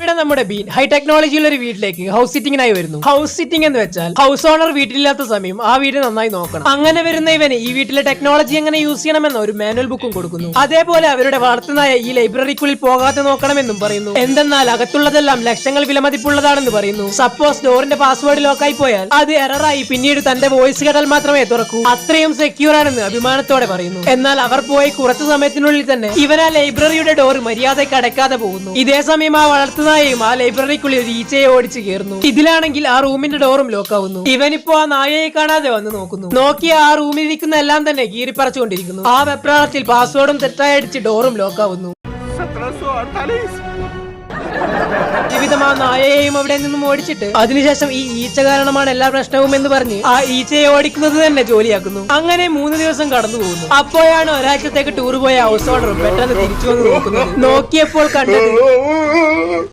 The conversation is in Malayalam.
ഇവിടെ നമ്മുടെ ബീൻ ഹൈ ടെക്നോളജിയുള്ള ഒരു വീട്ടിലേക്ക് ഹൗസ് സിറ്റിംഗിനായി വരുന്നു. ഹൗസ് സിറ്റിംഗ് എന്ന് വെച്ചാൽ ഹൗസ് ഓണർ വീട്ടിലില്ലാത്ത സമയം ആ വീട് നന്നായി നോക്കണം. അങ്ങനെ വരുന്ന ഇവന് ഈ വീട്ടിലെ ടെക്നോളജി എങ്ങനെ യൂസ് ചെയ്യണമെന്ന ഒരു മാനുവൽ ബുക്കും കൊടുക്കുന്നു. അതേപോലെ അവരുടെ വളർത്തുനായ ഈ ലൈബ്രറിക്കുള്ളിൽ പോകാതെ നോക്കണമെന്നും പറയുന്നു. എന്തെന്നാൽ അകത്തുള്ളതെല്ലാം ലക്ഷങ്ങൾ വിലമതിപ്പുള്ളതാണെന്ന് പറയുന്നു. സപ്പോസ് ഡോറിന്റെ പാസ്വേഡ് ലോക്കായി പോയാൽ അത് എററായി പിന്നീട് തന്റെ വോയിസ് കേട്ടാൽ മാത്രമേ തുറക്കൂ. അത്രയും സെക്യൂർ ആണെന്ന് അഭിമാനത്തോടെ പറയുന്നു. എന്നാൽ അവർ പോയി കുറച്ചു സമയത്തിനുള്ളിൽ തന്നെ ഇവൻ ആ ലൈബ്രറിയുടെ ഡോർ മര്യാദയ്ക്ക് അടയ്ക്കാതെ പോകുന്നു. ഇതേ സമയം ആ വളർത്തുനായയും ആ ലൈബ്രറിക്കുള്ളിൽ ഒരു ഈച്ചയെ ഓടിച്ച് കയറുന്നു. ഇതിലാണെങ്കിൽ ആ റൂമിന്റെ ഡോറും ലോക്ക് ആവുന്നു. ഇവനിപ്പോ ആ നായയെ കാണാതെ വന്ന് നോക്കുന്നു. നോക്കിയ ആ റൂമിൽ ഇരിക്കുന്ന എല്ലാം തന്നെ കീറിപ്പറച്ചുകൊണ്ടിരിക്കുന്നു. ആ വെപ്രാളത്തിൽ പാസ്വേഡും തെറ്റായി അടിച്ച് ഡോറും ലോക്ക് ആവുന്നു. ജീവിതം ആ നായയെയും അവിടെ നിന്നും ഓടിച്ചിട്ട് അതിനുശേഷം ഈ ഈച്ച കാരണമാണ് എല്ലാ പ്രശ്നവും എന്ന് പറഞ്ഞ് ആ ഈച്ചയെ ഓടിക്കുന്നത് തന്നെ ജോലിയാക്കുന്നു. അങ്ങനെ 3 ദിവസം കടന്നു പോകുന്നു. അപ്പോഴാണ് ഒരാഴ്ചത്തേക്ക് ടൂർ പോയ ഹൗസ് ഓണറും പെട്ടെന്ന് തിരിച്ചു വന്ന് നോക്കുന്നത്. നോക്കിയപ്പോൾ കണ്ടത്